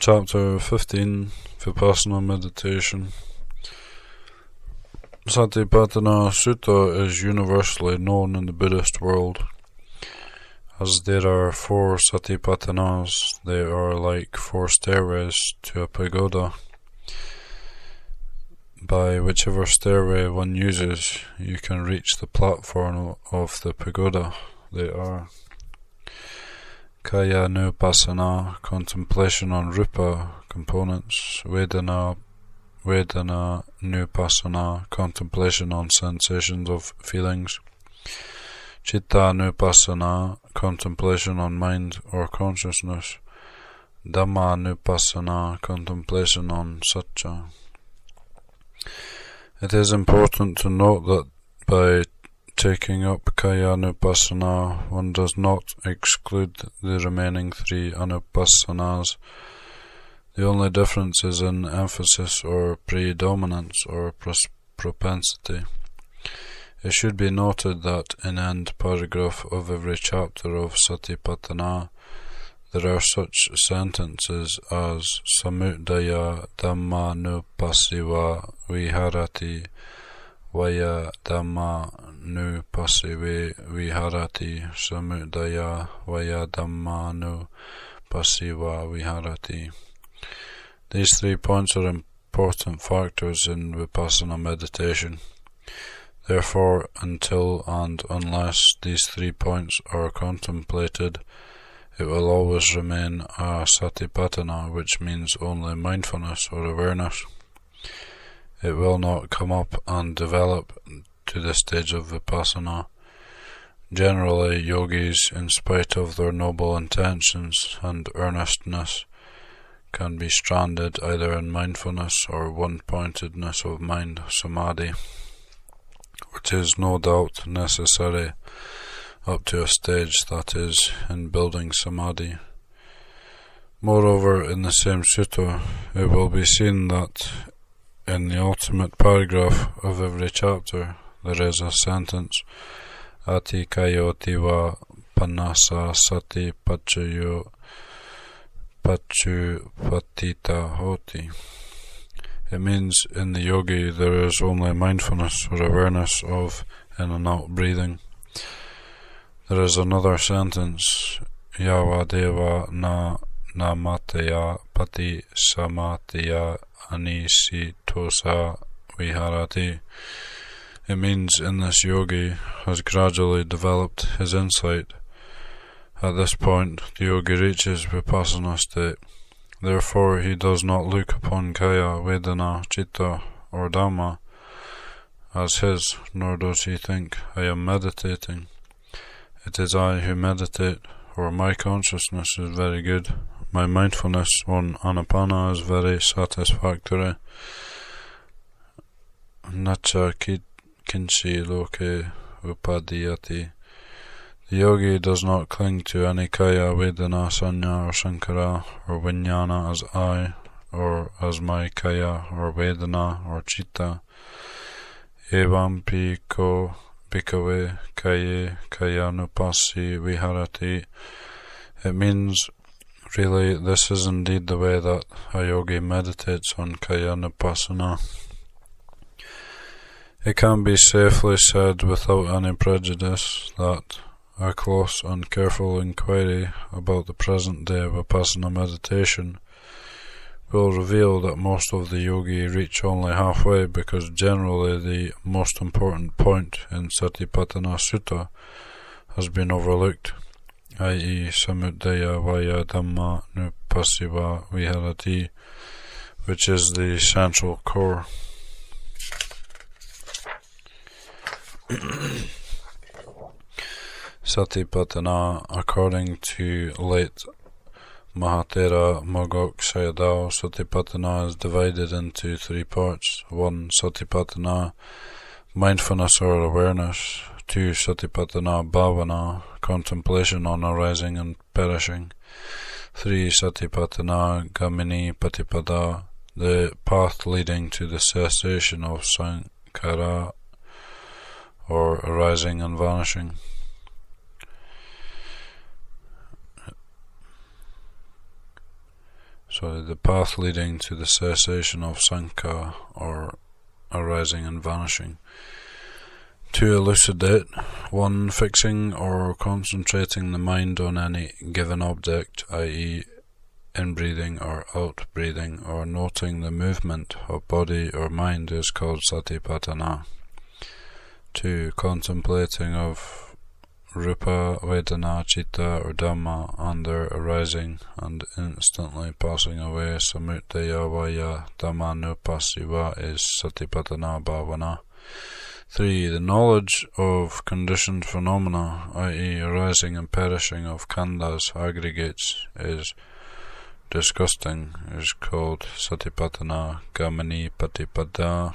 Chapter 15, Vipassana Meditation. Satipatthana Sutta is universally known in the Buddhist world. As there are 4 Satipatthanas, they are like 4 stairways to a pagoda. By whichever stairway one uses, you can reach the platform of the pagoda. They are Kaya Nupassana, contemplation on Rupa components; Vedana Nupassana, contemplation on sensations of feelings; Citta Nupassana, contemplation on mind or consciousness; Dhamma Nupassana, contemplation on Satya. It is important to note that by taking up Kaya Nupassana, one does not exclude the remaining 3 Anupassanas. The only difference is in emphasis or predominance or propensity. It should be noted that in end paragraph of every chapter of Satipatthana, there are such sentences as Samudaya Dhamma Nupassiva Viharati Vaya Dhamma Nupassive Viharati Samudaya Vaya Dhamma Nupassiva Viharati. These 3 points are important factors in Vipassana meditation. Therefore, until and unless these 3 points are contemplated, it will always remain a Satipatthana, which means only mindfulness or awareness. It will not come up and develop to the stage of Vipassana. Generally, yogis, in spite of their noble intentions and earnestness, can be stranded either in mindfulness or one-pointedness of mind, samadhi, which is no doubt necessary up to a stage, that is, in building samadhi. Moreover, in the same sutta, it will be seen that in the ultimate paragraph of every chapter, there is a sentence, Ati kayotiva panasa sati pachayo pachu patita hoti. It means in the yogi there is only mindfulness or awareness of in and out breathing. There is another sentence, Yavadeva na namataya pati samataya anisitosa viharati. It means in this yogi has gradually developed his insight. At this point, the yogi reaches Vipassana state. Therefore, he does not look upon Kaya, Vedana, Citta, or Dhamma as his, nor does he think, I am meditating. It is I who meditate, or my consciousness is very good. My mindfulness on Anapana is very satisfactory. Nacha kinchi loke upadiyati. The yogi does not cling to any Kaya, Vedana, Sanya, or Sankara, or Vijnana as I, or as my Kaya, or Vedana, or Citta. Evam piko bhikkhave kaye kayanupassi viharati. It means, really, this is indeed the way that a yogi meditates on Kayanupassana. It can be safely said without any prejudice that a close and careful inquiry about the present day Vipassana meditation will reveal that most of the yogi reach only halfway, because generally the most important point in Satipatthana Sutta has been overlooked, i.e. Samudaya Vaya Dhamma Nupassiva Viharati, which is the central core. Satipatthana, according to late Maha, Thera, Mogok, Sayadaw, Satipatthana is divided into 3 parts. 1. Satipatthana, mindfulness or awareness. 2. Satipatthana bhavana, contemplation on arising and perishing. 3. Satipatthana gamini patipada, the path leading to the cessation of sankhara, or arising and vanishing. the path leading to the cessation of sankhara, or arising and vanishing. To elucidate, 1. Fixing or concentrating the mind on any given object, i.e. in-breathing or out-breathing, or noting the movement of body or mind is called satipatthana. 2. Contemplating of rupa, vedana, citta or dhamma and their arising and instantly passing away, samudaya vaya dhammanupasiva is satipatthana bhavana. 3. The knowledge of conditioned phenomena, i.e. arising and perishing of khandhas, aggregates, is disgusting, is called satipatthana gamani patipada.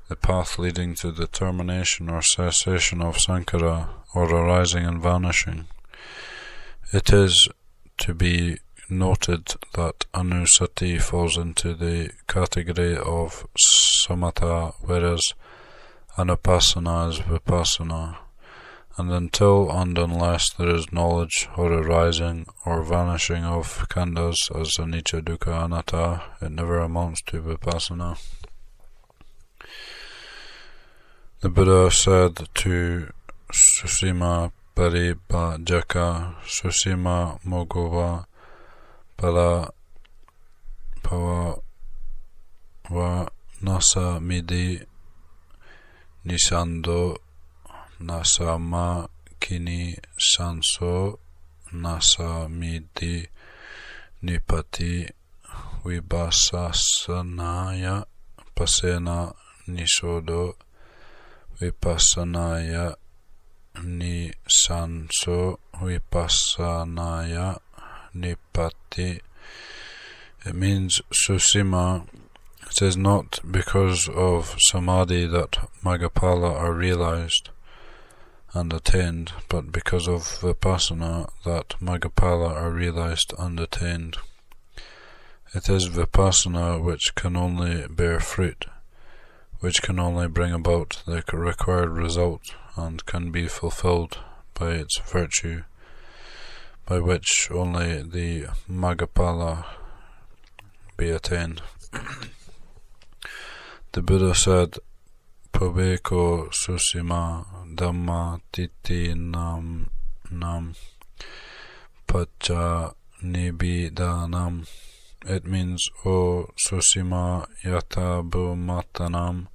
The path leading to the termination or cessation of sankhara, or arising and vanishing. It is to be noted that anusati falls into the category of samatha, whereas anupassana is vipassana, and until and unless there is knowledge or arising or vanishing of khandhas as anicca dukkha anatta, it never amounts to vipassana. The Buddha said to Susima Paribhajaka, Susima Mogova Para Pava Nasa Midi Nisando Nasama Kini Sanso Nasa Midi Nipati Vibhasasanaya Pasena Nisodo Vipassanaya Nisanso Vipassanaya Nipati. It means Susima. It is not because of samadhi that Maggaphala are realized and attained, but because of vipassana that Maggaphala are realized and attained. It is vipassana which can only bear fruit, which can only bring about the required result and can be fulfilled by its virtue, by which only the Maggaphala be attained. The Buddha said, Paveko susima dhamma titi nam pacha nibidanam. It means, O susima yata bhumatanam,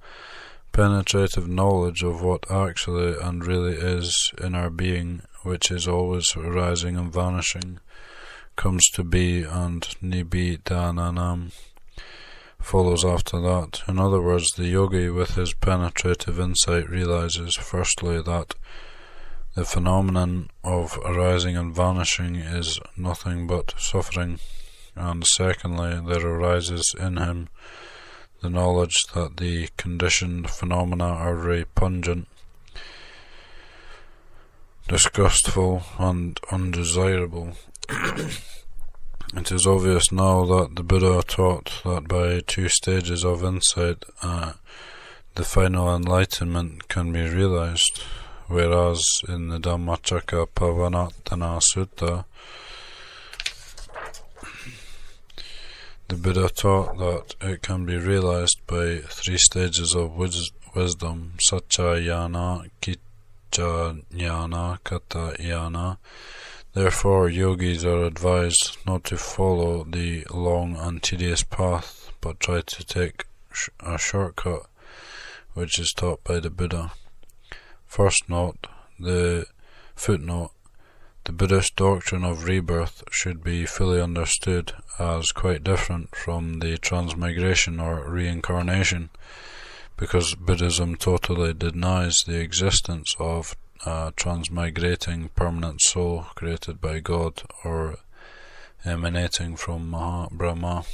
penetrative knowledge of what actually and really is in our being, which is always arising and vanishing, comes to be, and nibidananam follows after that. In other words, the yogi with his penetrative insight realizes, firstly, that the phenomenon of arising and vanishing is nothing but suffering, and secondly, there arises in him the knowledge that the conditioned phenomena are repugnant, disgustful, and undesirable. It is obvious now that the Buddha taught that by 2 stages of insight the final enlightenment can be realized, whereas in the Dhammacakkappavattana Sutta the Buddha taught that it can be realized by 3 stages of wisdom: Satchayana, Kiccayana, Katayana. Therefore, yogis are advised not to follow the long and tedious path, but try to take a shortcut, which is taught by the Buddha. First note, the footnote: the Buddhist doctrine of rebirth should be fully understood as quite different from the transmigration or reincarnation, because Buddhism totally denies the existence of a transmigrating permanent soul created by God or emanating from Maha Brahma.